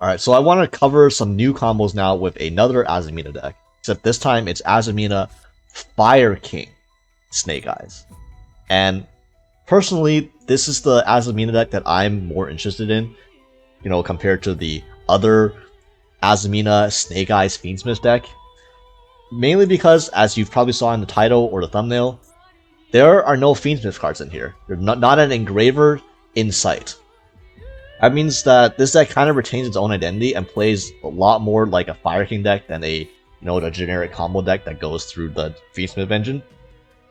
Alright, so I want to cover some new combos now with another Azamina deck. Except this time it's Azamina Fire King Snake Eyes. And personally, this is the Azamina deck that I'm more interested in, you know, compared to the other Azamina Snake Eyes FIENDSMITH deck. Mainly because, as you probably saw in the title or the thumbnail, there are no FIENDSMITH cards in here. There's not an engraver in sight. That means that this deck kind of retains its own identity and plays a lot more like a Fire King deck than a, a generic combo deck that goes through the FIENDSMITH engine.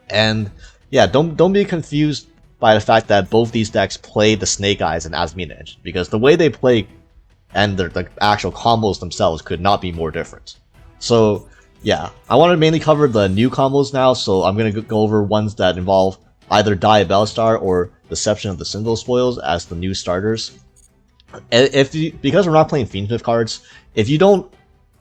And yeah, don't be confused by the fact that both these decks play the Snake Eyes and Azamina engine, because the way they play and the actual combos themselves could not be more different. So yeah, I want to mainly cover the new combos now, so I'm going to go over ones that involve either Diabellstar or Deception of the Sinful Spoils as the new starters. Because we're not playing FIENDSMITH cards, if you don't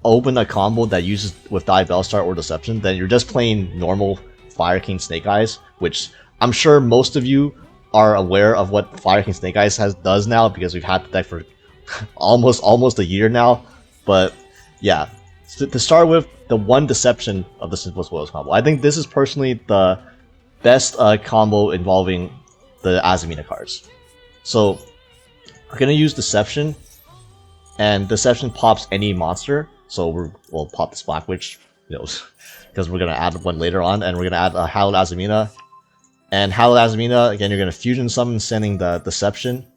open a combo that uses with Diabellstar or Deception, then you're just playing normal Fire King Snake Eyes, which I'm sure most of you are aware of what Fire King Snake Eyes does now, because we've had the deck for almost a year now. But yeah, to start with, the one Deception of the Sinful Spoils combo. I think this is personally the best combo involving the Azamina cards. So we're gonna use Deception, and Deception pops any monster. So we'll pop this Black Witch, because we're gonna add one later on, and we're gonna add a Hallowed Azamina. And Hallowed Azamina, again, you're gonna fusion summon, sending the Deception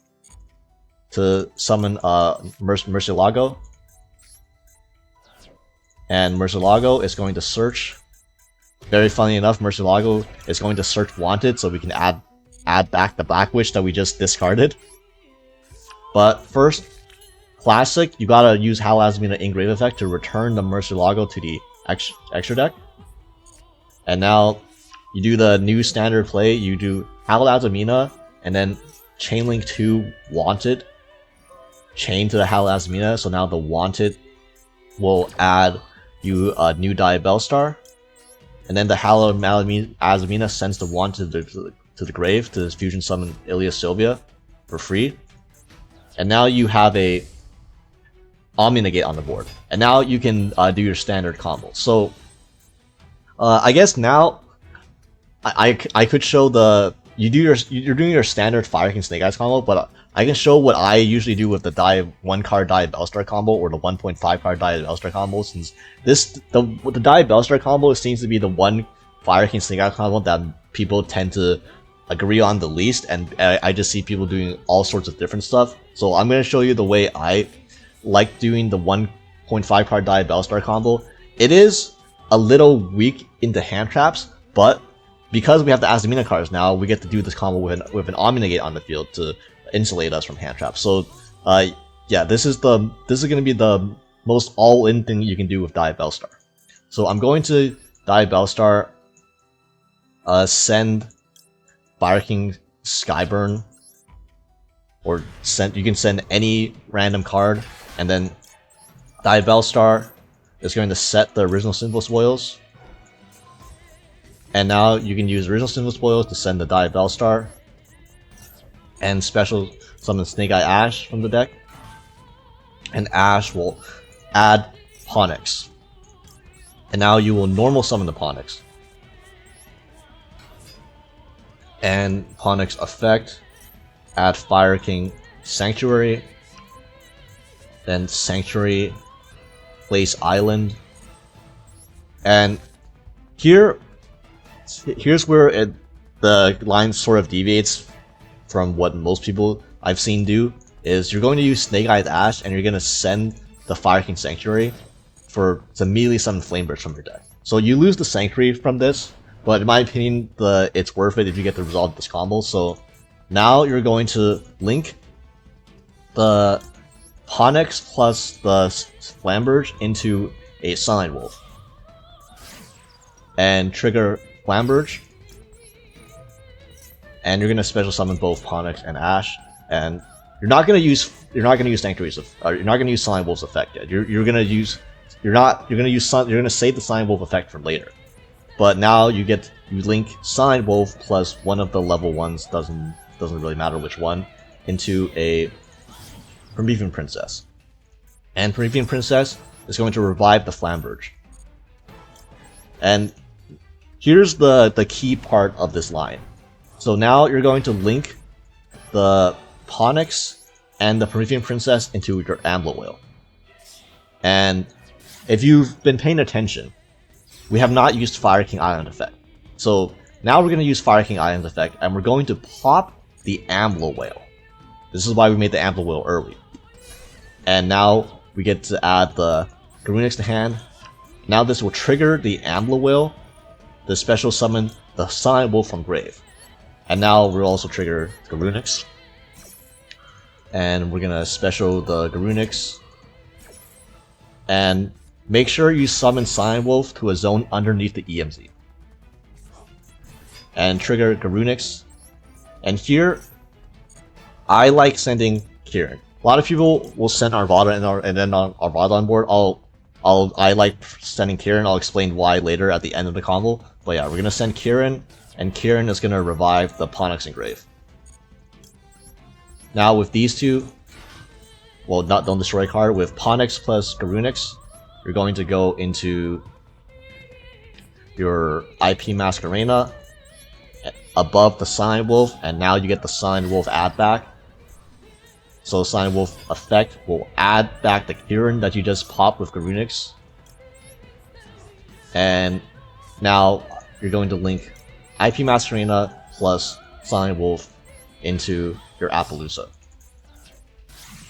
to summon Murcielago. And Murcielago is going to search. Very funny enough, Murcielago is going to search Wanted, so we can add back the Black Witch that we just discarded. But first, classic, you gotta use Hallowed Azamina Engrave effect to return the Murcielago to the extra deck. And now you do the new standard play. You do Hallowed Azamina and then Chainlink 2 Wanted, chain to the Hallowed Azamina. So now the Wanted will add you a new Diabellstar, and then the Hallowed Azamina sends the Wanted to the grave to fusion summon Ilia Sylvia for free. And now you have a Omni-Negate on the board, and now you can do your standard combo. So I guess now I could show you're doing your standard Fire King Snake Eyes combo, but I can show what I usually do with the 1 card Diabellstar combo or the 1.5 card Diabellstar combo, since the Diabellstar combo seems to be the one Fire King Snake Eyes combo that people tend to agree on the least, and I just see people doing all sorts of different stuff. So I'm going to show you the way I like doing the 1.5 card Diabellstar combo. It is a little weak into hand traps, but because we have the Azamina cards now, we get to do this combo with an Omni-Negate on the field to insulate us from hand traps. So yeah, this is going to be the most all-in thing you can do with Diabellstar. So I'm going to Diabellstar, send Fire King Skyburn, or you can send any random card, and then Diabellstar is going to set the original Sinful Spoils. And now you can use original Sinful Spoils to send the Diabellstar, and special summon Snake Eye Ash from the deck. And Ash will add Ponix. And now you will normal summon the Ponix. And Ponix effect, add Fire King Sanctuary, then Sanctuary, place Island. And here's where the line sort of deviates from what most people I've seen do, is you're going to use Snake Eyes Ash and you're going to send the Fire King Sanctuary to immediately summon Flameburst from your deck. So you lose the Sanctuary from this, but in my opinion, it's worth it if you get to resolve this combo. So now you're going to link the Ponix plus the Flamberge into a Sunlight Wolf, and trigger Flamberge, and you're gonna special summon both Ponix and Ash, and you're not gonna use Sanctuary's, you're not gonna use Sunlight Wolf's effect yet. You're gonna save the Sunlight Wolf effect for later. But now you link Sunlight Wolf plus one of the level 1s, doesn't really matter which one, into a Promethean Princess. And Promethean Princess is going to revive the Flamberge. And here's the key part of this line. So now you're going to link the Ponix and the Promethean Princess into your Ambler Whale. And if you've been paying attention, we have not used Fire King Island effect. So now we're going to use Fire King Island effect, and we're going to pop the Ambler Whale. This is why we made the Ambler Whale early. And now we get to add the Garunix to hand. Now this will trigger the Ambler Whale to special summon the Silent Wolf from grave. And now we'll also trigger Garunix. And we're gonna special the Garunix. And make sure you summon Silent Wolf to a zone underneath the EMZ. And trigger Garunix. And here, I like sending Kieran. A lot of people will send Arvada and then on Arvada on board. I like sending Kieran. I'll explain why later at the end of the combo. But yeah, we're gonna send Kieran, and Kieran is gonna revive the Ponix Engrave. Now with these two, well, don't destroy a card. With Ponix plus Garunix, you're going to go into your IP Masquerena above the Silent Wolf, and now you get the Silent Wolf add back. So the Silent Wolf effect will add back the Kieran that you just popped with Garunix. And now you're going to link IP Masquerena plus Silent Wolf into your Appaloosa.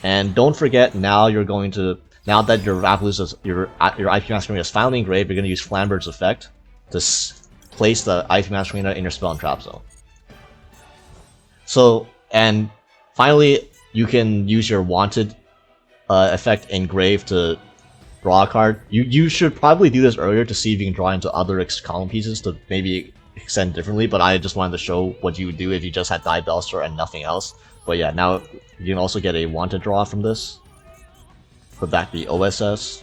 And don't forget, now you're going to, now that your Appaloosa, your IP Masquerena is finally engraved, you're going to use Flamberge's effect to place the IP Masquerena in your spell and trap zone. So, and finally, you can use your wanted effect engrave to draw a card. You should probably do this earlier to see if you can draw into other column pieces to maybe extend differently, but I just wanted to show what you would do if you just had Diabellstar and nothing else. But yeah, now you can also get a wanted draw from this. Put back the OSS.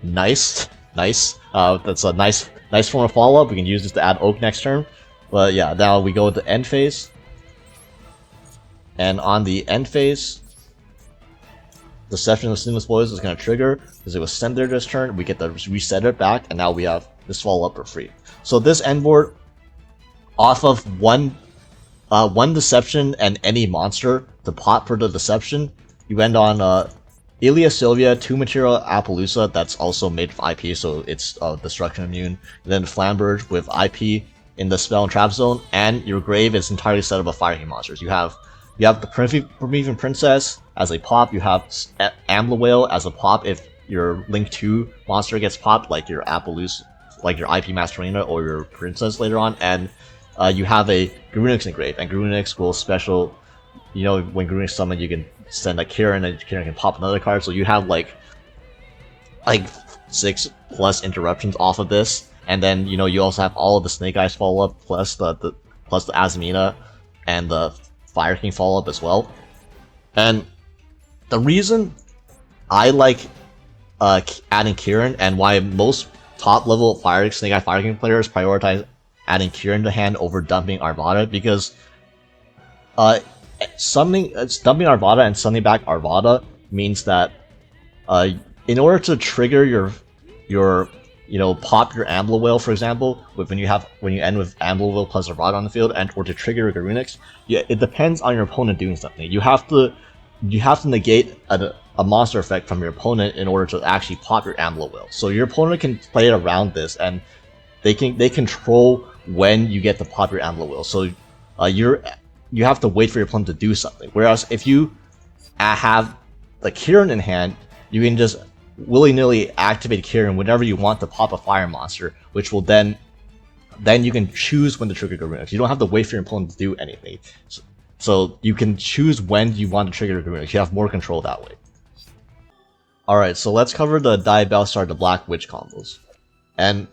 Nice. That's a nice form of follow-up. We can use this to add Oak next turn. But yeah, now we go to end phase. And on the end phase, Deception of Sinful Spoils is going to trigger, because it was sent there this turn. We get to reset it back, and now we have this follow-up for free. So this end board, off of one Deception and any monster to pop for the Deception, you end on Ilia Sylvia, 2 material Appaloosa, that's also made of IP, so it's destruction immune. And then Flamberge with IP in the spell and trap zone, and your grave is entirely set up of Fire King monsters. You have the Promethean Princess as a pop, you have Ambler Whale as a pop if your Link 2 monster gets popped, like your Appaloosa, like your IP Masquerena or your Princess later on, and you have a Garunix engrave, and Garunix will special, you know, when Garunix summon, you can send a Kieran, and Kieran can pop another card, so you have like 6+ interruptions off of this. And then, you know, you also have all of the Snake Eyes follow-up, plus the Azamina and the Fire King follow-up as well. And the reason I like adding Kieran, and why most top-level Snake Eye Fire King players prioritize adding Kieran to hand over dumping Arvada, because dumping Arvada and sending back Arvada means that in order to trigger your pop your Ambler Whale, for example, when you end with Ambler Whale plus Arvada on the field, and or to trigger your Garunix, it depends on your opponent doing something. You have to negate a monster effect from your opponent in order to actually pop your Ambler Whale. So your opponent can play it around this, and they control when you get to pop your Ambler Whale. So you have to wait for your opponent to do something. Whereas if you have the Kieran in hand, you can just willy-nilly activate Kieran whenever you want to pop a fire monster, which will then you can choose when to trigger Garunix. You don't have to wait for your opponent to do anything. So you can choose when you want to trigger Garunix. You have more control that way. Alright, so let's cover the Diabellstar the Black Witch combos. And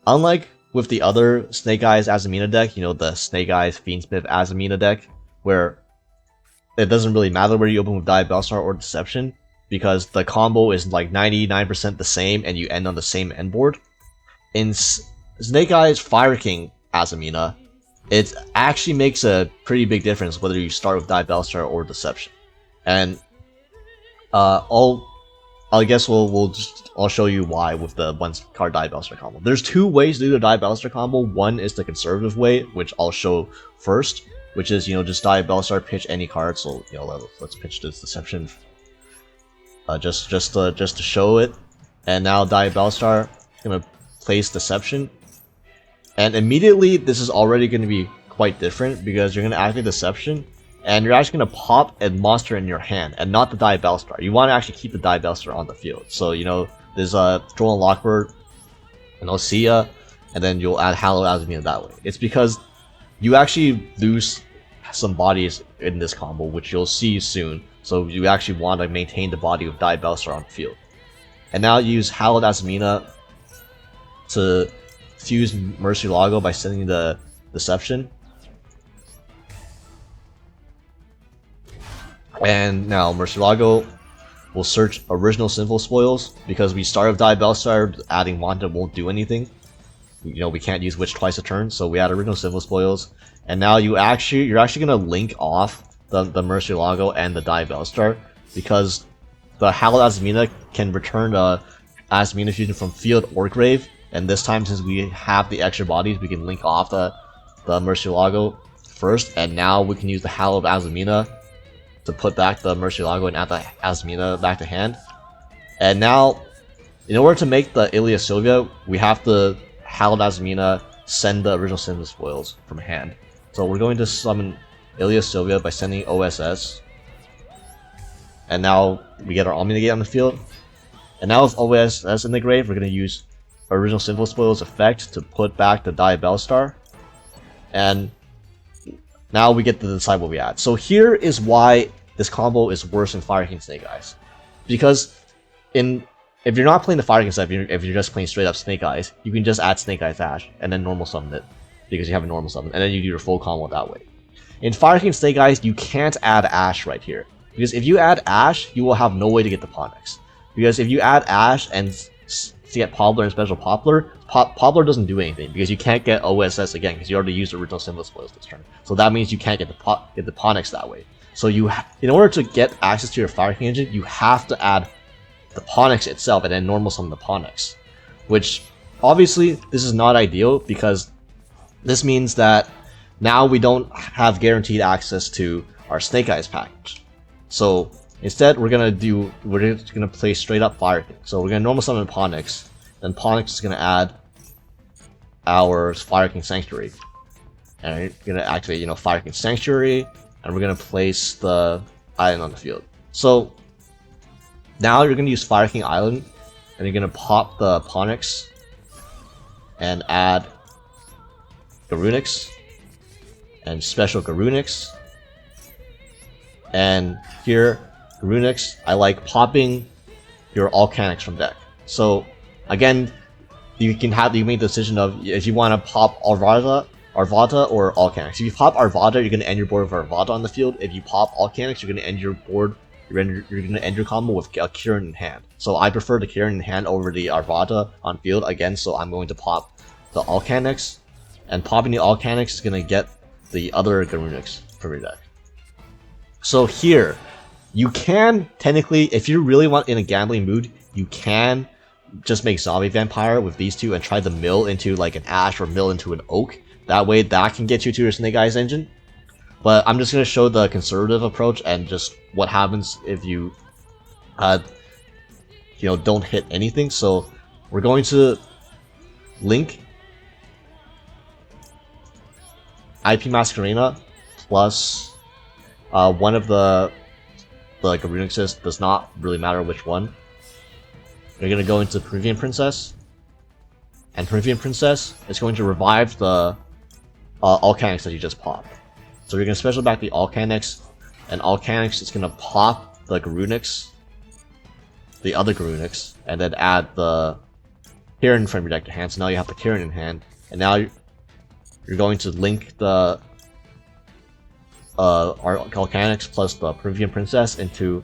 unlike with the other Snake Eyes Azamina deck, you know, the Snake Eyes FIENDSMITH Azamina deck, where it doesn't really matter where you open with Diabellstar or Deception, because the combo is like 99% the same and you end on the same end board. In Snake Eyes Fire King Azamina, it actually makes a pretty big difference whether you start with Diabellstar or Deception. And I guess I'll show you why with the one card Diabellstar combo. There's two ways to do the Diabellstar combo. One is the conservative way, which I'll show first, which is, you know, just Diabellstar, pitch any card. So, you know, let's pitch this Deception, just to show it. And now Diabellstar gonna place Deception, and immediately this is already gonna be quite different because you're gonna activate Deception, and you're actually gonna pop a monster in your hand, and not the Diabellstar. You want to actually keep the Diabellstar on the field. So, you know, there's a Droll and Lockbird, and Osea, and then you'll add Hallowed Azamina that way. It's because you actually lose some bodies in this combo, which you'll see soon. So you actually want to maintain the body of Diabellstar on the field. And now use Hallowed Azamina to fuse Murcielago by sending the Deception. And now Murcielago will search original Sinful spoils, because we start with Diabellstar, adding Wanda won't do anything. You know, we can't use Witch twice a turn, so we add original Sinful spoils. And now you're actually gonna link off the Murcielago and the Diabellstar, because the Hallowed Azamina can return a Azamina fusion from field or grave, and this time, since we have the extra bodies, we can link off the Murcielago first, and now we can use the Hallowed Azamina to put back the Murcielago and add the Azamina back to hand. And now, in order to make the Ilia Sylvia, we have to Hallowed Azamina send the original Sinful spoils from hand. So we're going to summon Ilia Sylvia by sending OSS. And now we get our Omnigate on the field. And now with OSS in the grave, we're going to use original Sinful spoils effect to put back the Diabellstar. And now we get to decide what we add. So here is why this combo is worse than Fire King Snake Eyes. Because if you're not playing the Fire King stuff, if you're just playing straight up Snake Eyes, you can just add Snake Eyes Ash and then normal summon it, because you have a normal summon, and then you do your full combo that way. In Fire King Snake Eyes, you can't add Ash right here, because if you add Ash, you will have no way to get the Ponyx. Because if you add Ash and get Poplar and Special Poplar, Poplar doesn't do anything, because you can't get OSS again, because you already used the original Sinful spoils this turn. So that means you can't get the Ponyx that way. So in order to get access to your Fire King engine, you have to add the Ponyx itself and then normal summon the Ponyx. Which, obviously, this is not ideal, because this means that now we don't have guaranteed access to our Snake Eyes package. So instead, we're just gonna play straight up Fire King. So we're gonna normal summon Ponyx, then Ponyx is gonna add our Fire King Sanctuary, and we're gonna activate, you know, Fire King Sanctuary, and we're gonna place the island on the field. So now you're gonna use Fire King Island, and you're gonna pop the Ponyx and add Garunix and special Garunix. And here, Garunix, I like popping your Alcanics from deck. So again, you make the decision of if you want to pop Arvada or Alcanics. If you pop Arvada, you're going to end your board with Arvada on the field. If you pop Alcanics, you're going to end your board. You're going to end your combo with a Kieran in hand. So I prefer the Kieran in hand over the Arvada on field again. So I'm going to pop the Alcanics, and popping the Alcanics is going to get the other Garunix from your deck. So here, you can technically, if you really want in a gambling mood, you can just make Zombie Vampire with these two and try to mill into like an Ash or mill into an Oak. That way, that can get you to your Snake Eyes engine. But I'm just going to show the conservative approach and just what happens if you, don't hit anything. So we're going to link IP Masquerena plus one of the Garunixes, does not really matter which one. You're going to go into Peruvian Princess, and Peruvian Princess is going to revive the Alcanics that you just popped. So you're going to special back the Alcanics, and Alcanics is going to pop the Garunix, the other Garunix, and then add the Kieran from your deck to hand. So now you have the Kieran in hand, and now you're going to link the Alcanics plus the Peruvian Princess into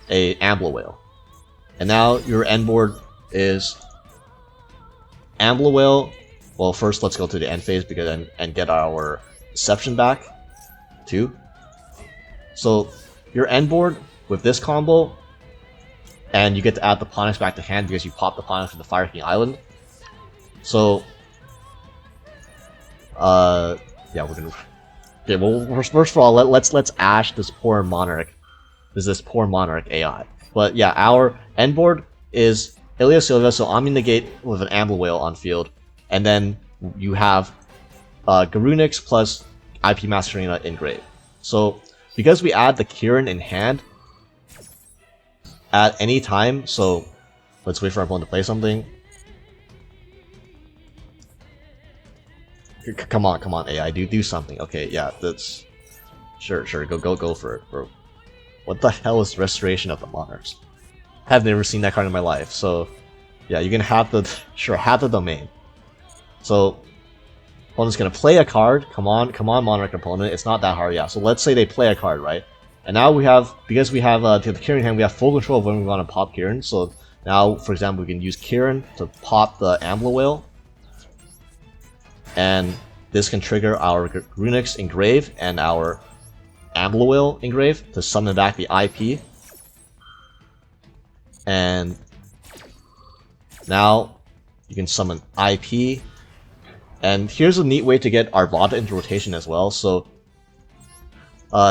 a Ambler Whale. And now your end board is Ambler Whale Well, first let's go to the end phase because and get our Deception back, too. So your end board with this combo, and you get to add the Ponix back to hand because you pop the Ponix from the Fire King Island. So, yeah, we're gonna. Okay, well, first of all, let's ash this poor Monarch. This poor Monarch AI. But yeah, our end board is Ilya Silva, so Omni Negate with an Amber Whale on field, and then you have Garunix plus IP Masquerena in grave. So because we add the Kirin in hand at any time, so let's wait for our opponent to play something. Come on, AI, do something. Okay, yeah, that's sure, go for it, bro. What the hell is Restoration of the Monarchs? I've never seen that card in my life, so yeah, you're gonna have the have the domain. So opponent's gonna play a card. Come on, Monarch opponent. It's not that hard, yeah. So let's say they play a card, right? And now we have, because we have the Kirin hand, we have full control of when we want to pop Kirin. So now, for example, we can use Kirin to pop the Amber Whale, and this can trigger our Runix Engrave and our Amber Whale Engrave to summon back the IP. And now you can summon IP. And here's a neat way to get Arvada into rotation as well. So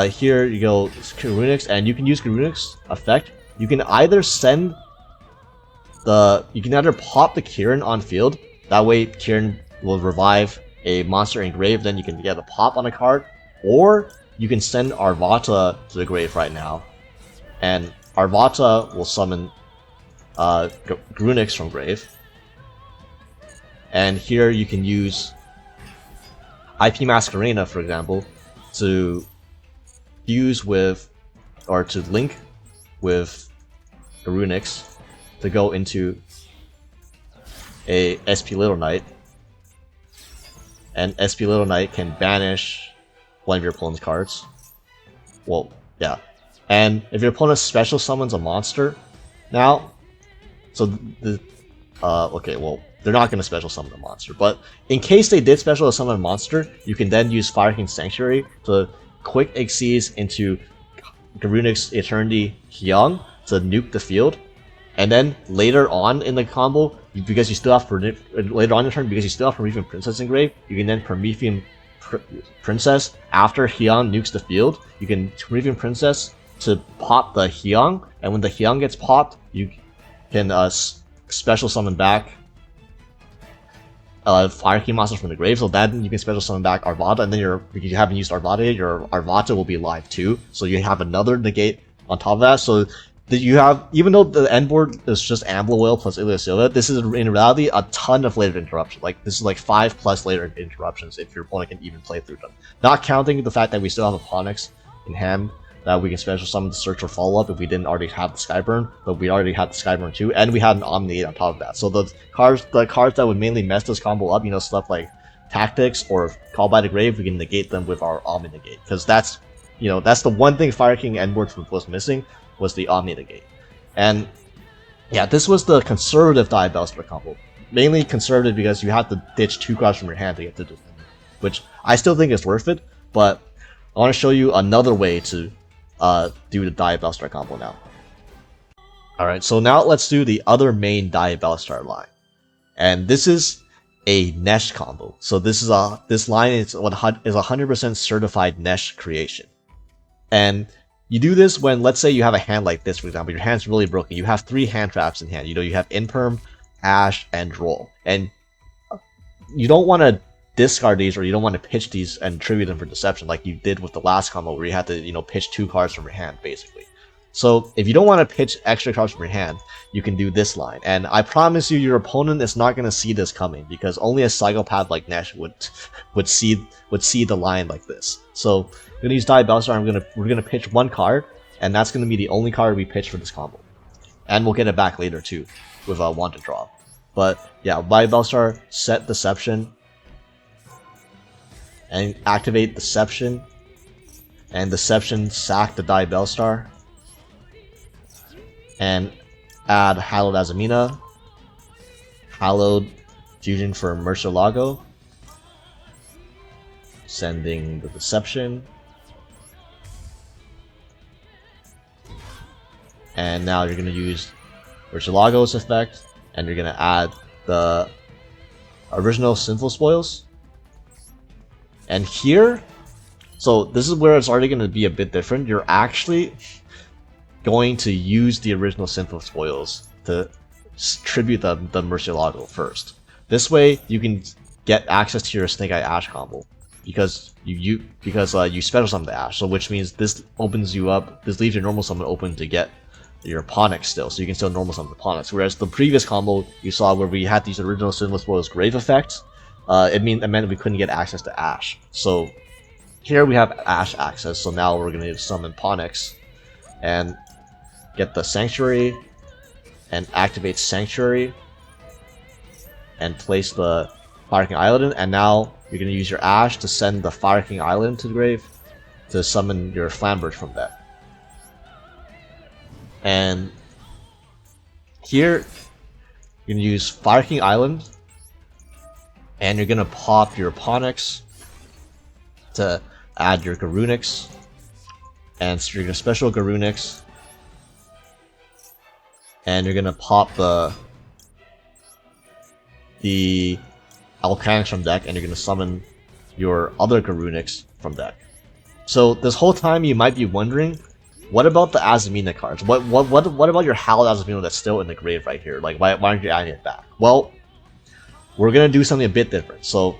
here you go, Garunix, and you can use Garunix effect. You can either send you can either pop the Kirin on field. That way Kirin will revive a monster in grave, then you can get a pop on a card, or you can send Arvata to the grave right now, and Arvata will summon Garunix from grave. And here you can use IP Masquerena, for example, to fuse with, or to link with Garunix to go into a SP Little Knight. And SP Little Knight can banish one of your opponent's cards. Well, yeah. And if your opponent special summons a monster, now, so okay, well, they're not going to special summon a monster, but in case they did special summon a monster, you can then use Fire King Sanctuary to quick exceeds into Garunix Eternity Hyung to nuke the field, and then later on in the combo, because you still have later on in the turn, because you still have Promethean Princess in grave, you can then Promethean Princess after Hyung nukes the field. You can Promethean Princess to pop the Hyung, and when the Hyung gets popped, you can special summon back Fire King monsters from the grave, so then you can special summon back Arvata, and then because you haven't used Arvata yet, your Arvata will be alive too, so you have another negate on top of that. So that you have, even though the end board is just Amber Whale plus Ilya Silva, this is in reality a ton of layered interruptions. Like, this is like 5+ layered interruptions if your opponent can even play through them. Not counting the fact that we still have a Ponix in hand that we can special summon to search for follow-up if we didn't already have the Skyburn, but we already had the Skyburn too, and we had an Omni on top of that. So the cards that would mainly mess this combo up, you know, stuff like Tactics or Call by the Grave, we can negate them with our Omni Negate, because that's, you know, that's the one thing Fire King Endboard was missing, was the Omni Negate. And yeah, this was the conservative Diabellstar combo. Mainly conservative because you have to ditch 2 cards from your hand to get to this, which I still think is worth it, but I want to show you another way to do the Diabellstar combo now. Alright, so now let's do the other main Diabellstar line. And this is a Nesh combo. So this line is 100% certified Nesh creation. And you do this when, let's say you have a hand like this, for example, your hand's really broken, you have 3 hand traps in hand, you know, you have Imperm, Ash, and Roll. And you don't want to discard these, or you don't want to pitch these and tribute them for deception like you did with the last combo where you had to, you know, pitch 2 cards from your hand, basically. So if you don't want to pitch extra cards from your hand, you can do this line. And I promise you, your opponent is not going to see this coming, because only a psychopath like Nesh would see the line like this. So I'm gonna use Diabellstar. We're gonna pitch 1 card, and that's gonna be the only card we pitch for this combo. And we'll get it back later too, with a wanted draw. But yeah, Diabellstar, set Deception, and activate Deception, and Deception sack the Diabellstar, and add Hallowed Azamina, Hallowed Fusion for Murcielago. Sending the Deception. And now you're going to use Murcielago's effect, and you're going to add the original Sinful Spoils. And here, so this is where it's already going to be a bit different. You're actually going to use the original Sinful Spoils to tribute the Murcielago first. This way, you can get access to your Snake Eye Ash combo because you special summon the Ash. So which means this opens you up. This leaves your normal summon open to get your Ponix still, so you can still normal summon the Ponix. Whereas the previous combo you saw where we had these original Sinful Spoils Grave effects, it meant we couldn't get access to Ash. So here we have Ash access. So now we're gonna summon Ponix and get the Sanctuary and activate Sanctuary and place the Fire King Island. And now you're gonna use your Ash to send the Fire King Island to the grave to summon your Flamberge from that. And here you're gonna use Fire King Island, and you're gonna pop your Ponix to add your Garunix, and so you're gonna special Garunix, and you're gonna pop the Alcanix from deck, and you're gonna summon your other Garunix from deck. So this whole time you might be wondering, what about the Azamina cards? What about your Hallowed Azamina that's still in the grave right here? Like, why aren't you adding it back? Well, we're gonna do something a bit different. So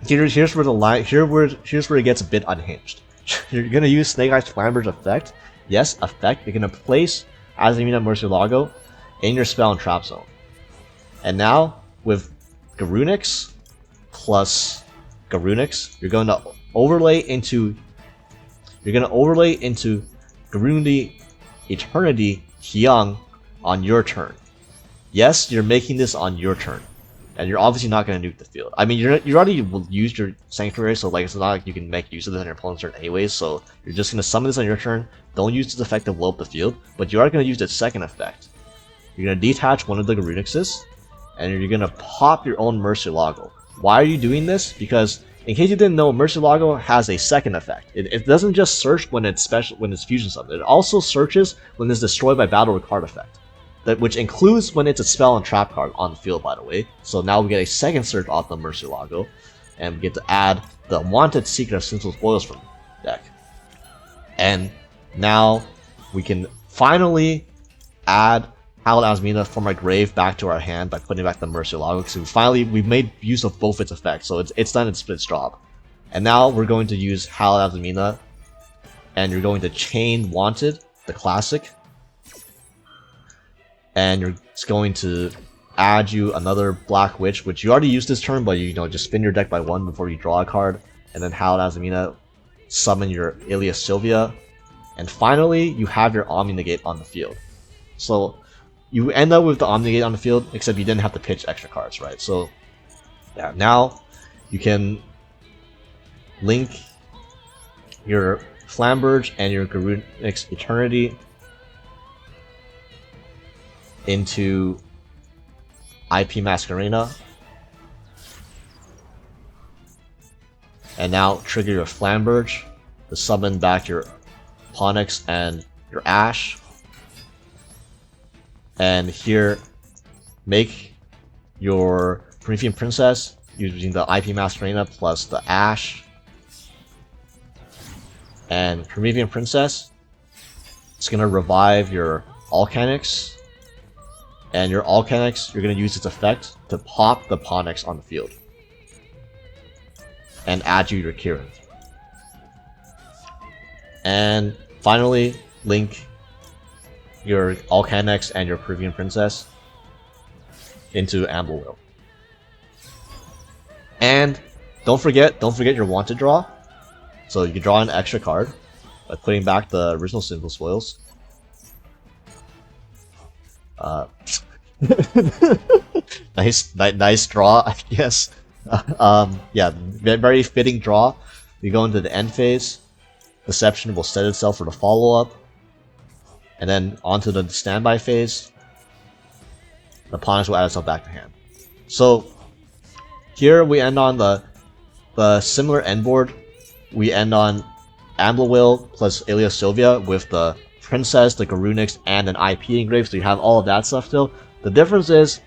here's where it gets a bit unhinged. You're gonna use Snake Eye's Flamberge effect. Yes, effect. You're gonna place Azamina Murcielago in your spell and trap zone. And now with Garunix plus Garunix, you're gonna overlay into Garunix Eternity Hyung on your turn. Yes, you're making this on your turn, and you're obviously not going to nuke the field. I mean, you already used your Sanctuary, so like it's not like you can make use of this on your opponent's turn anyways. So you're just going to summon this on your turn. Don't use this effect to blow up the field, but you are going to use its second effect. You're going to detach one of the Garunixes, and you're going to pop your own Murcielago. Why are you doing this? Because in case you didn't know, Murcielago has a second effect. It doesn't just search when it's fusion summoned. It also searches when it's destroyed by battle or card effect, which includes when it's a spell and trap card on the field, by the way. So now we get a second search off the Murcielago, and we get to add the Wanted Secret of Sinful Spoils from the deck. And now we can finally add Hallowed Azamina from our grave back to our hand by putting back the Murcielago, because we've made use of both its effects, so it's done its job. And now we're going to use Hallowed Azamina, and you're going to chain Wanted, the classic, and it's going to add you another Black Witch, which you already used this turn, but you just spin your deck by one before you draw a card, and then Hallowed Azamina, summon your Ilias Sylvia, and finally you have your Omni-Negate on the field. So you end up with the Omni-Negate on the field, except you didn't have to pitch extra cards, right? So yeah, now you can link your Flamberge and your Garunix Eternity into IP Masquerena, and now trigger your Flamberge to summon back your Ponix and your Ash. And here, make your Promethean Princess using the IP Masquerena plus the Ash. And Promethean Princess, it's going to revive your Alcanix. And your Alcanix, you're going to use its effect to pop the Ponix on the field. And add you your Kirin. And finally, link your Alcanix and your Promethean Princess into Amble Will. And don't forget your Wanted draw. So you can draw an extra card by putting back the original Sinful Spoils. Nice draw, I guess. Yeah, very fitting draw. You go into the end phase. Deception will set itself for the follow-up. And then onto the standby phase. The Ponix will add itself back to hand. So here we end on the similar end board. We end on Will plus Ilia Sylvia with the Princess, the Garunix, and an IP engraved, so you have all of that stuff still. The difference is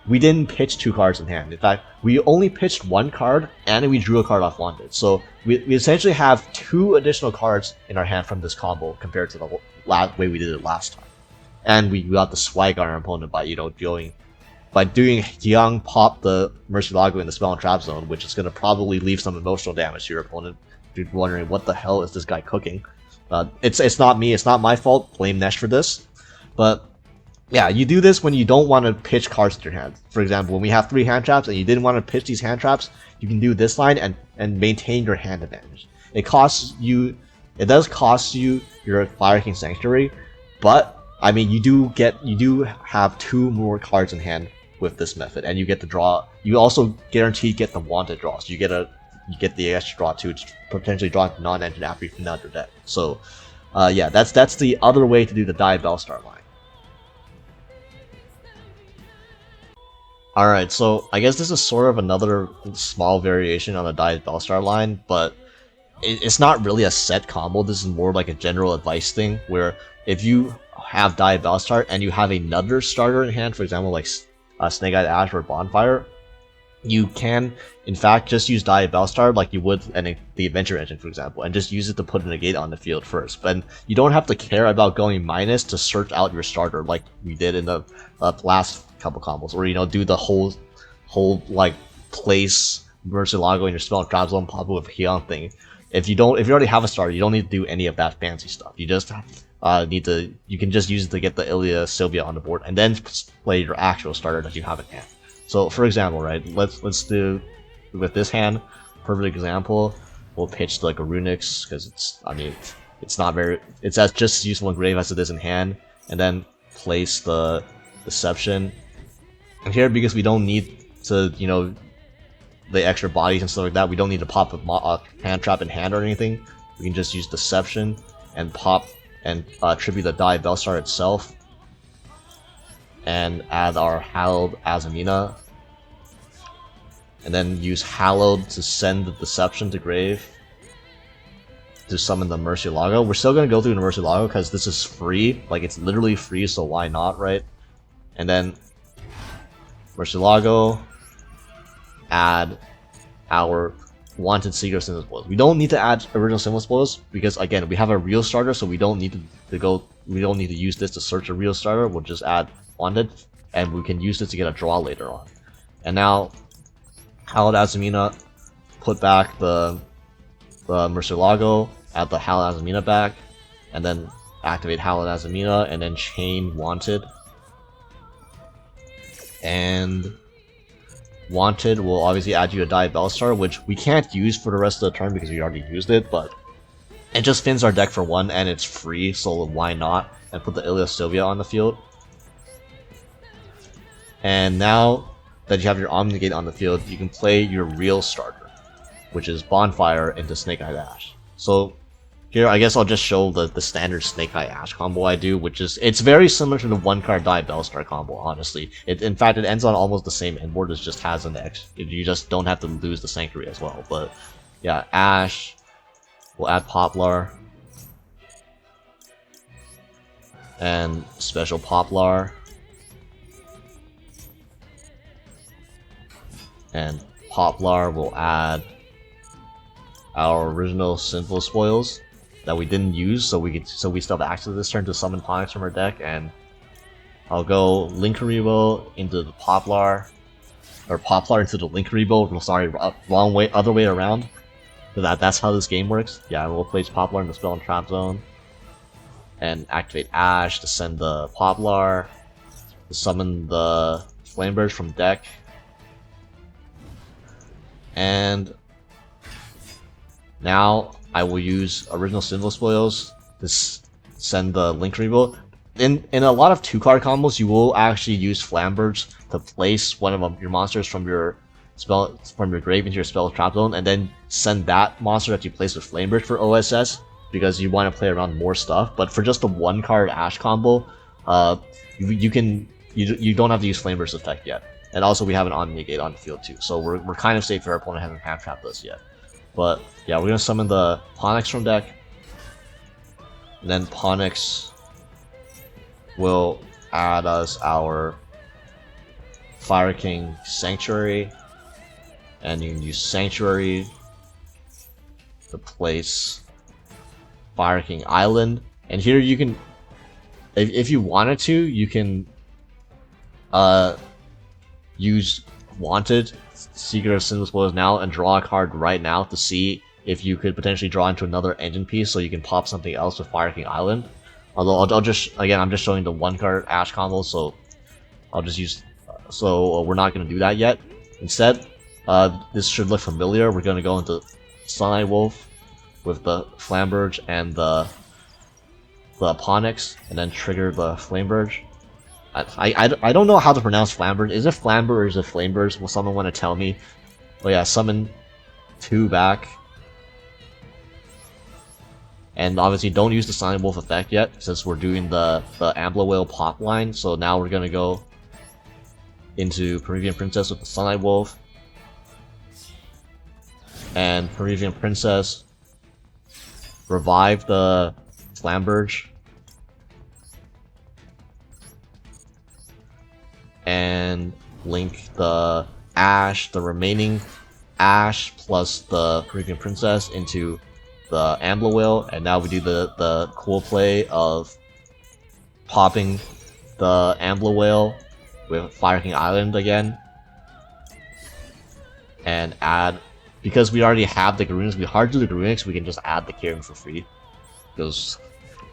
we didn't pitch 2 cards in hand. In fact, we only pitched 1 card and we drew a card off Wanted. So we essentially have 2 additional cards in our hand from this combo compared to the way we did it last time. And we got the swag on our opponent by, you know, doing Hyang pop the Murcielago in the Spell and Trap Zone, which is going to probably leave some emotional damage to your opponent. You're wondering what the hell is this guy cooking. It's not me, it's not my fault, blame Nesh for this. But yeah, you do this when you don't want to pitch cards to your hand. For example, when we have 3 hand traps and you didn't want to pitch these hand traps, you can do this line and maintain your hand advantage. It does cost you your Fire King Sanctuary, but I mean you do have 2 more cards in hand with this method, and you get the draw. You also guaranteed get the wanted draw, so you get the extra draw too, to potentially draw non-engine after you clean out your deck. So yeah, that's the other way to do the Diabellstar line. Alright, so I guess this is sort of another small variation on the Diabellstar line, but it's not really a set combo. This is more like a general advice thing, where if you have Diabellstar and you have another starter in hand, for example like Snake-Eyed Ash or Bonfire, you can in fact just use Diabellstar like you would the Adventure Engine, for example, and just use it to put a negate on the field first. But you don't have to care about going minus to search out your starter like we did in the last couple combos, or you know, do the whole like place Murcielago in your Spell and Trap Zone pop with Hyang thing. If you already have a starter, you don't need to do any of that fancy stuff. You just you can just use it to get the Ilia Sylvia on the board and then play your actual starter that you have in hand. So for example, right, let's do with this hand, perfect example, we'll pitch like a Garunix because it's as just as useful in grave as it is in hand, and then place the Deception. And here, because we don't need to, you know, the extra bodies and stuff like that, we don't need to pop a hand trap in hand or anything. We can just use Deception and pop and tribute the Diabellstar itself, and add our Hallowed Azamina, and then use Hallowed to send the Deception to grave to summon the Murcielago. We're still gonna go through the Murcielago because this is free, like it's literally free, so why not, right? And then Murcielago, add our wanted Secret Sinful Spoils. We don't need to add original Sinful Spoils because again we have a real starter, so we don't need to use this to search a real starter. We'll just add wanted, and we can use this to get a draw later on. And now Hallowed Azamina, put back the Murcielago, add the Hallowed Azamina back, and then activate Hallowed Azamina, and then chain wanted. And wanted will obviously add you a Diabellstar, which we can't use for the rest of the turn because we already used it, but it just fins our deck for 1 and it's free, so why not? And put the Ilia Sylvia on the field. And now that you have your Omnigate on the field, you can play your real starter, which is Bonfire into Snake-Eyed Ash. So here, I guess I'll just show the standard Snake-Eyed Ash combo I do, which is, it's very similar to the 1-card Diabellstar combo, honestly. In fact, it ends on almost the same end board, it just has an X. You just don't have to lose the Sanctuary as well. But yeah, Ash, we'll add Poplar, and special Poplar, and Poplar will add our original Sinful Spoils that we didn't use, so we still have access to this turn to summon Ponics from our deck. And I'll go Linkuriboh into the Poplar, or Poplar into the Linkuriboh. Sorry, wrong way, other way around. So that's how this game works. Yeah, we'll place Poplar in the Spell and Trap Zone, and activate Ash to send the Poplar, to summon the Flamebirds from deck, and now I will use original Sinful Spoils to send the Linkuriboh. In a lot of 2-card combos, you will actually use Flambirds to place one of your monsters from your grave into your Spell Trap Zone, and then send that monster that you place with Flamebird for OSS because you want to play around more stuff. But for just the 1-card Ash combo, you don't have to use Flamebird's effect yet. And also we have an Omni Gate on the field too, so we're kind of safe if our opponent hasn't hand trapped us yet. But yeah, we're gonna summon the Ponix from deck, and then Ponix will add us our Fire King Sanctuary, and you can use Sanctuary to place Fire King Island. And here you can, if you wanted to, you can use Wanted, Secret of Sinful Spoils now, and draw a card right now to see if you could potentially draw into another engine piece, so you can pop something else with Fire King Island. Although I'm just showing the 1-card Ash combo, so I'll just use. So we're not going to do that yet. Instead, this should look familiar. We're going to go into Sunlight Wolf with the Flamberge and the Ponix, and then trigger the Flameberge. I don't know how to pronounce Flamberge. Is it Flamber or is it Flameberge? Will someone want to tell me? But yeah, summon 2 back. And obviously don't use the Silent Wolf effect yet, since we're doing the Ambler Whale pop line. So now we're gonna go into Peruvian Princess with the Sunlight Wolf. And Peruvian Princess, revive the Flamberge. And link the Ash, the remaining Ash plus the Peruvian Princess into the Ambler Whale, and now we do the cool play of popping the Ambler Whale with Fire King Island again, and add, because we already have the Garunics, we hard do the Garunics, we can just add the Kieran for free, because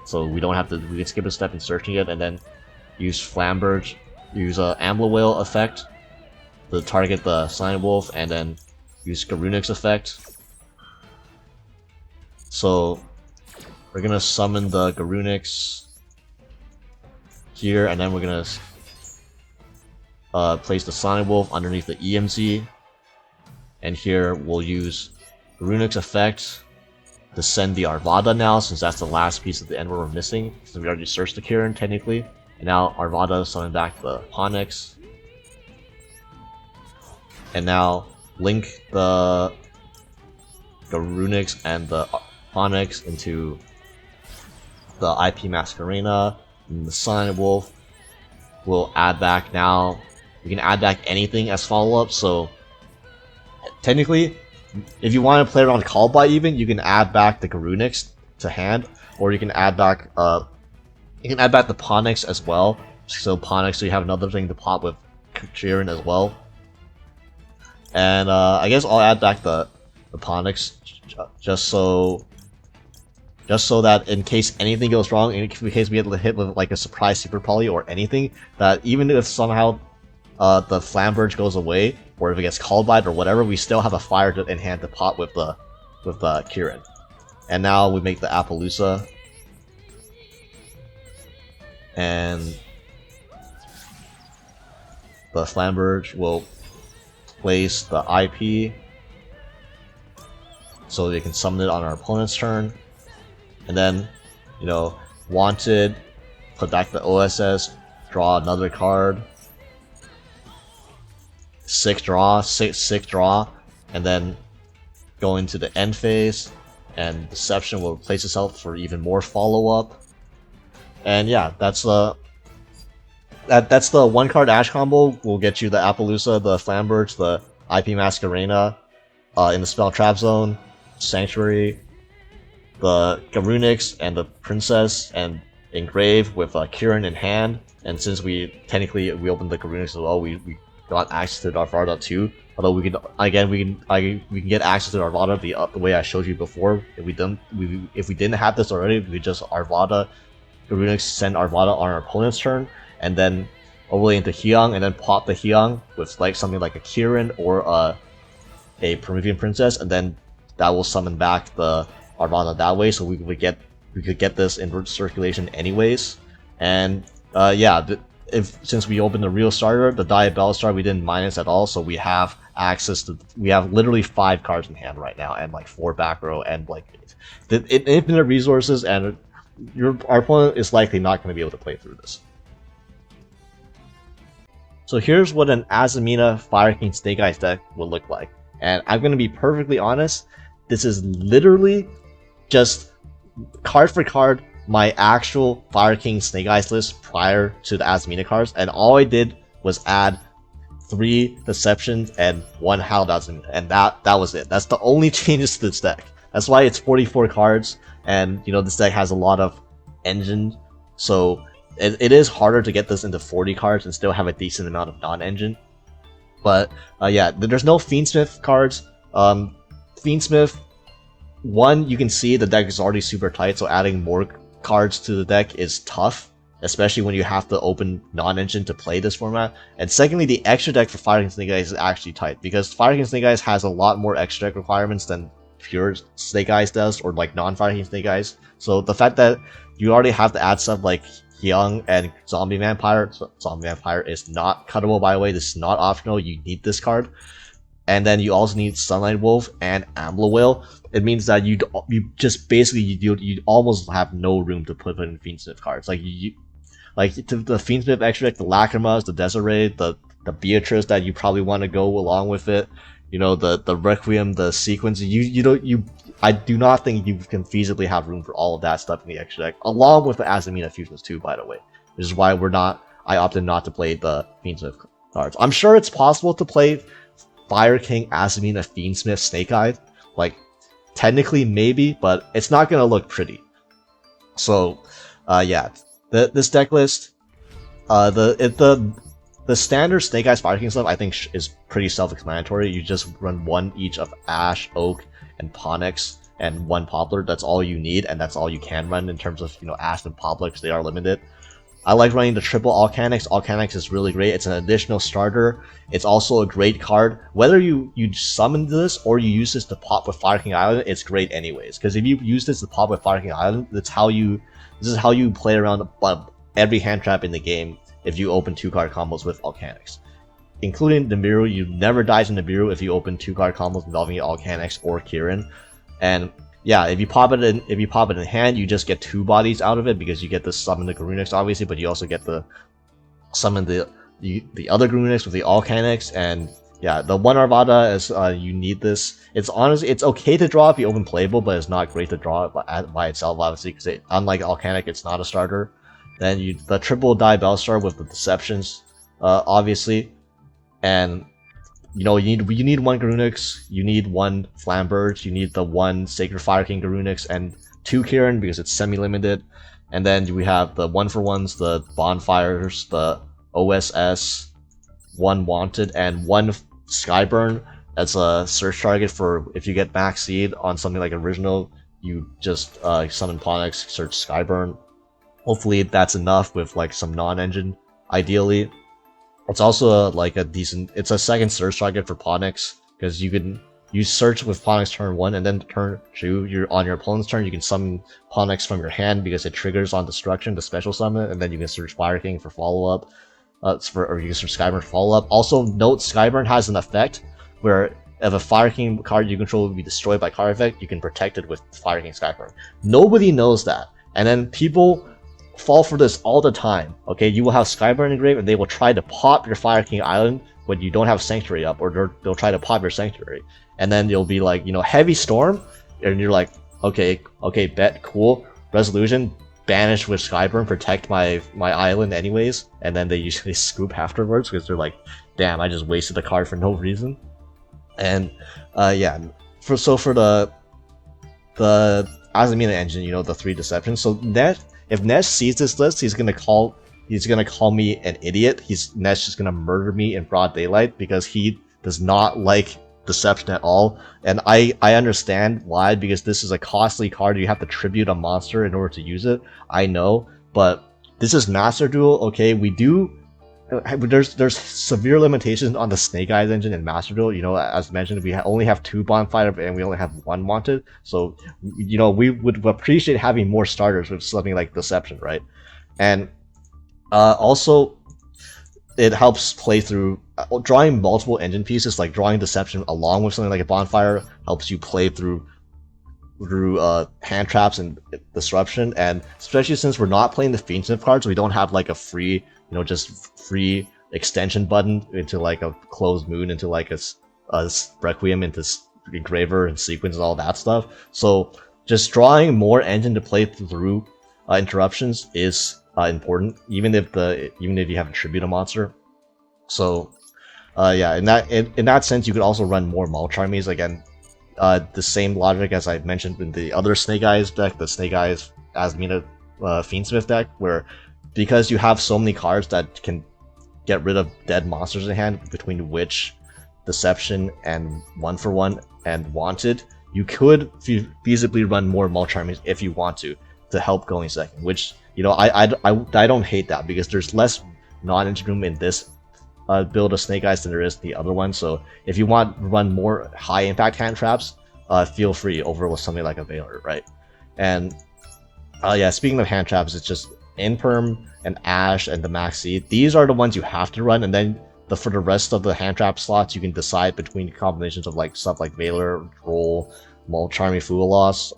so we don't have to, we can skip a step in searching it, and then use Flamberge, use a Ambler Whale effect to target the Silent Wolf, and then use Garunix effect. So we're gonna summon the Garunix here, and then we're gonna place the Silent Wolf underneath the EMZ, and here we'll use Garunix effect to send the Arvada now, since that's the last piece of the end we're missing, since we already searched the Kieran technically. And now Arvada summon back the Ponix. And now link the Garunix and the Ponix into the IP Masquerena, and the Silent Wolf will add back now. You can add back anything as follow-up, so technically, if you want to play around Call By even, you can add back the Garunix to hand, or you can add back the Ponix as well. So Ponix, so you have another thing to pop with Kieran as well. And I guess I'll add back the Ponix just so that in case anything goes wrong, in case we get hit with like a surprise super poly or anything, that even if somehow the Flamberge goes away, or if it gets called by it or whatever, we still have a fire in hand to pop with the Kieran. And now we make the Appaloosa, and the Flamberge will place the IP so they can summon it on our opponent's turn. And then, you know, Wanted, put back the OSS, draw another card, sick draw, and then go into the end phase, and Deception will replace itself for even more follow-up. And yeah, that's the 1-card Ash combo. Will get you the Appaloosa, the Flamberge, the IP Masquerena in the Spell Trap Zone, Sanctuary, the Garunix and the Princess, and Engrave with Kieran in hand. And since we opened the Garunix as well, we got access to the Arvada too. Although we can get access to Arvada the way I showed you before. If we didn't have this already, we just Arvada, Garunix, send Arvada on our opponent's turn, and then overlay into Hyung, and then pop the Hyung with like something like a Kieran or a Peruvian Princess, and then that will summon back the Arvada that way. So we could get this in circulation anyways. And yeah, since we opened the real starter, the Diabellstar, we didn't minus at all, so we have access to, we have literally 5 cards in hand right now, and like 4 back row, and like infinite resources, and our opponent is likely not going to be able to play through this. So here's what an Azamina Fire King Snake Eyes deck would look like. And I'm going to be perfectly honest, this is literally just card for card my actual Fire King Snake Eyes list prior to the Azamina cards, and all I did was add 3 Deceptions and 1 Howled Azamina, and that was it. That's the only changes to this deck. That's why it's 44 cards, and you know this deck has a lot of engine, so it is harder to get this into 40 cards and still have a decent amount of non-engine. But yeah, there's no FIENDSMITH cards. FIENDSMITH, one, you can see the deck is already super tight, so adding more cards to the deck is tough, especially when you have to open non-engine to play this format. And secondly, the extra deck for Fire King Snake Eyes is actually tight, because Fire King Snake Eyes has a lot more extra deck requirements than pure Snake Eyes does, or like non-Fire King Snake Eyes. So the fact that you already have to add stuff like Hyung and Zombie Vampire. So Zombie Vampire is not cuttable, by the way. This is not optional. You need this card. And then you also need Sunlight Wolf and Ambler Whale. It means that you just basically you almost have no room to put in FIENDSMITH cards. Like the FIENDSMITH extra deck, the Lacrimas, the Desiree, the Beatrice that you probably want to go along with it. You know, the Requiem, the Sequence. I do not think you can feasibly have room for all of that stuff in the extra deck, along with the Azamina fusions too, by the way. Which is why I opted not to play the FIENDSMITH cards. I'm sure it's possible to play Fire King, Azamina, FIENDSMITH, Snake Eyes. Like, technically maybe, but it's not gonna look pretty. So, yeah, this deck list, the standard Snake Eyes Fire King stuff I think is pretty self-explanatory. You just run 1 each of Ash, Oak, and Ponyx, and 1 Poplar. That's all you need, and that's all you can run in terms of, you know, Ash and Poplar, because they are limited. I like running the triple Alcanix. Alcanix is really great. It's an additional starter. It's also a great card. Whether you summon this or you use this to pop with Fire King Island, it's great anyways. Because if you use this to pop with Fire King Island, this is how you play around every hand trap in the game if you open 2-card combos with Alcanix. Including Nibiru, you never dies in Nibiru if you open 2-card combos involving Alcanix or Kirin. And yeah, if you pop it in hand, you just get 2 bodies out of it, because you get to summon the Garunix obviously, but you also get to summon the other Garunix with the Alcanix. And yeah, the 1 Arvada is you need this. It's okay to draw if you open playable, but it's not great to draw it by itself, obviously, because unlike Alcanic, it's not a starter. Then the triple Diabellstar with the Deceptions, obviously, and you know, you need 1 Garunix, you need 1 Flambird, you need the 1 Sacred Fire King Garunix, and 2 Kirin because it's semi-limited. And then we have the 1-for-1s, the Bonfires, the OSS, 1 Wanted, and 1 Skyburn. That's a search target for if you get max seed on something like original, you just summon Ponyx, search Skyburn. Hopefully that's enough with like some non-engine, ideally. It's also it's a second search target for Ponyx, because you search with Ponyx turn 1, and then turn 2, on your opponent's turn, you can summon Ponyx from your hand because it triggers on destruction, the special summon, and then you can search Fire King for follow-up, or you can search Skyburn for follow-up. Also, note Skyburn has an effect where if a Fire King card you control will be destroyed by card effect, you can protect it with Fire King Skyburn. Nobody knows that, and then people fall for this all the time. Okay, you will have Skyburn engraved, and they will try to pop your Fire King Island when you don't have Sanctuary up, or they'll try to pop your Sanctuary, and then you'll be like, you know, Heavy Storm, and you're like, okay, bet, cool, Resolution, banish with Skyburn, protect my island anyways, and then they usually scoop afterwards because they're like, damn, I just wasted a card for no reason. And yeah, for the Azamina engine, you know, the 3 Deceptions. So if Nesh sees this list, he's gonna call me an idiot. Nesh is gonna murder me in broad daylight because he does not like Deception at all. And I understand why, because this is a costly card. You have to tribute a monster in order to use it. I know, but this is Master Duel. Okay, there's severe limitations on the Snake Eyes engine in Master Duel. You know, as mentioned, we only have 2 Bonfire and we only have 1 Wanted. So, you know, we would appreciate having more starters with something like Deception, right? And also, it helps play through drawing multiple engine pieces, like drawing Deception along with something like a Bonfire helps you play through hand traps and disruption. And especially since we're not playing the FIENDSMITH cards, we don't have like a free, you know, just free extension button into like a closed moon, into like a requiem, into engraver and sequence and all that stuff. So just drawing more engine to play through interruptions is important, even if you have a tribute monster. So yeah, in that sense, you could also run more mulch armies. Again, the same logic as I mentioned in the other Snake Eyes deck, the Snake Eyes Azamina FIENDSMITH deck, where because you have so many cards that can get rid of dead monsters in hand, between Witch, Deception, and 1-for-1 and Wanted, you could feasibly run more mulch armies if you want to help going second. Which, you know, I don't hate that, because there's less non-engine room in this build of Snake Eyes than there is the other one. So if you want to run more high impact hand traps, feel free over with something like a Veiler, right? And yeah, speaking of hand traps, it's just Imperm and Ash and the Maxi. These are the ones you have to run, and then for the rest of the hand trap slots, you can decide between combinations of like stuff like Veiler, Droll, Mulch Army, Fool Loss.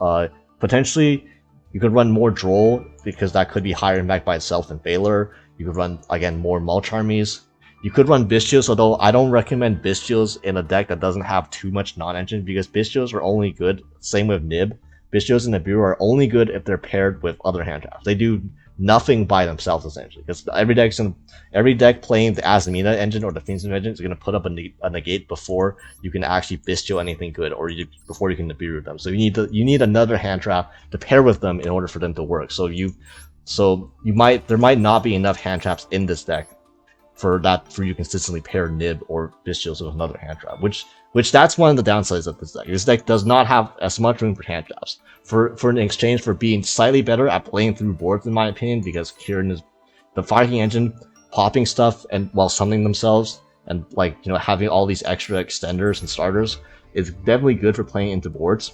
Potentially, you could run more Droll, because that could be higher impact by itself than Veiler. You could run, again, more Mulch Armies. You could run Bystials, although I don't recommend Bystials in a deck that doesn't have too much non-engine, because Bystials are only good, same with Nib. Bystials and Nibiru are only good if they're paired with other hand traps. They do nothing by themselves, essentially, because every deck playing the Azamina engine or the FIENDSMITH engine is going to put up a negate before you can actually Bystial anything good, or before you can Nibiru them. So you need another hand trap to pair with them in order for them to work. So there might not be enough hand traps in this deck for you consistently pair Nib or Bystials with another hand trap, which that's one of the downsides of this deck. This deck does not have as much room for hand traps. For an exchange for being slightly better at playing through boards, in my opinion, because Kieran is the Fire King engine, popping stuff and while summoning themselves, and like, you know, having all these extra extenders and starters is definitely good for playing into boards.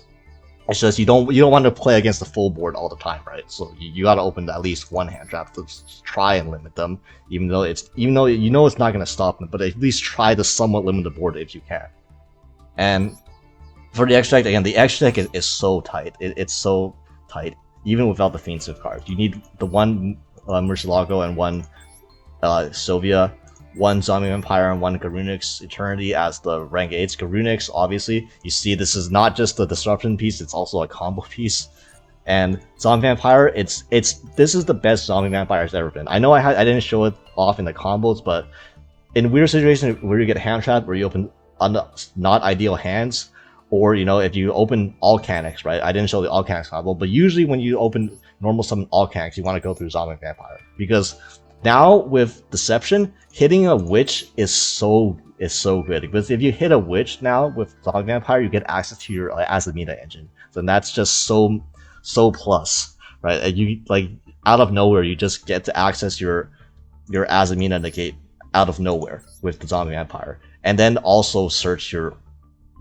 It's just you don't want to play against the full board all the time, right? So you got to open at least one hand trap to try and limit them, even though you know it's not going to stop them, but at least try to somewhat limit the board if you can. And for the extra deck, again, the extra deck is so tight. It's so tight, even without the FIENDSMITH cards. You need the one Murcielago and one Sylvia, one Zombie Vampire, and one Garunix Eternity as the rank 8s. Garunix, obviously, you see this is not just a disruption piece, it's also a combo piece. And Zombie Vampire, this is the best Zombie Vampire has ever been. I know I didn't show it off in the combos, but in weird situations where you get hand trapped, where you open not ideal hands, or, you know, if you open all Canics, right? I didn't show the all Canics combo, but usually when you open normal summon all Canics, you want to go through Zombie Vampire, because now with Deception, hitting a Witch is so good. Because if you hit a Witch now with Zombie Vampire, you get access to your Azamina engine. So that's just so plus, right? And you, like, out of nowhere, you just get to access your Azamina negate out of nowhere with the Zombie Vampire, and then also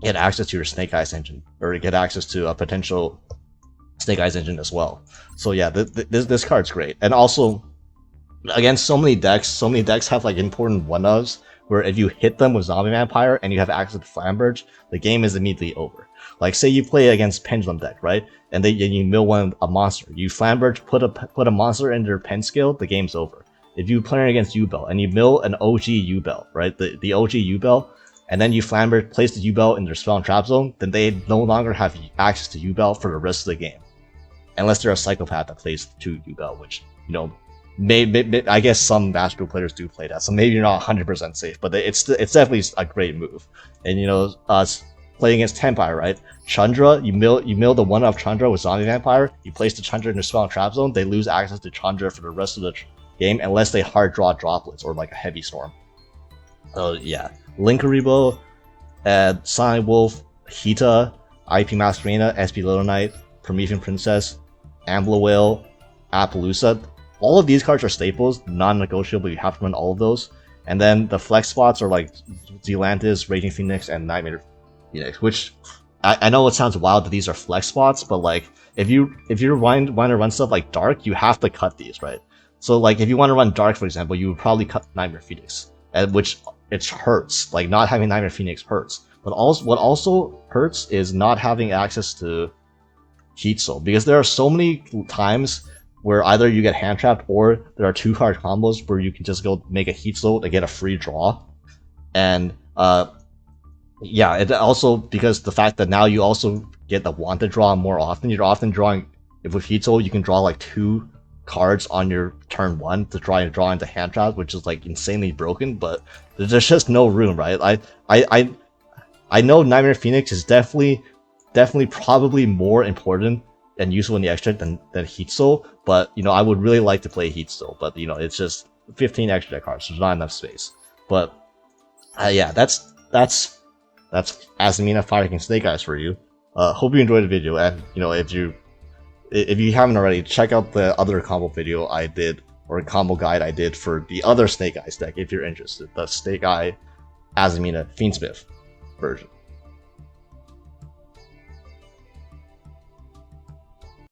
get access to your Snake Eyes engine, or get access to a potential Snake Eyes engine as well. So yeah, this card's great. And also, against so many decks have like important one-ofs where if you hit them with Zombie Vampire and you have access to Flamberge, the game is immediately over. Like, say you play against Pendulum deck, right? And you mill a monster. You Flamberge, put a monster in their pen skill, the game's over. If you play against U-Bell and you mill an OG U-Bell, right? The OG U-Bell, and then you Flamberge, place the U-Bell in their spell and trap zone, then they no longer have access to U-Bell for the rest of the game. Unless they're a psychopath that plays 2 U-Bell, which, you know, maybe I guess some Master Duel players do play that, so maybe you're not 100% safe, but it's definitely a great move. And, you know, playing against Tempire, right? Chandra, you mill the one-off Chandra with Zombie Vampire, you place the Chandra in their spell and trap zone, they lose access to Chandra for the rest of the game unless they hard draw droplets or like a heavy storm. So yeah, Linkaribo, Silent Wolf, Hita, IP Masquerena, SP Little Knight, Promethean Princess, Ambler Whale, Appaloosa. All of these cards are staples, non-negotiable. You have to run all of those. And then the flex spots are like Zealantis, Raging Phoenix, and Nightmare Phoenix. Which I know it sounds wild that these are flex spots, but like if you want to run stuff like Dark, you have to cut these, right? So like if you want to run Dark, for example, you would probably cut Nightmare Phoenix, which it hurts. Like not having Nightmare Phoenix hurts. But also what also hurts is not having access to Heat Soul, because there are so many times where either you get hand trapped or there are 2-card combos where you can just go make a heat soul to get a free draw. And yeah, it also, because the fact that now you also get the wanted draw more often, you're often drawing, if with heat soul you can draw like 2 cards on your turn 1 to try and draw into hand traps, which is like insanely broken, but there's just no room, right? I know Nightmare Phoenix is definitely probably more important and useful in the extra than Heat Soul, but you know, I would really like to play Heat Soul, but you know, it's just 15 extra deck cards, so there's not enough space. But yeah, that's Azamina Fire King Snake Eyes for you. Hope you enjoyed the video, and you know, if you haven't already, check out the other combo video I did, or combo guide I did for the other Snake Eyes deck if you're interested, the Snake Eye Azamina FIENDSMITH version.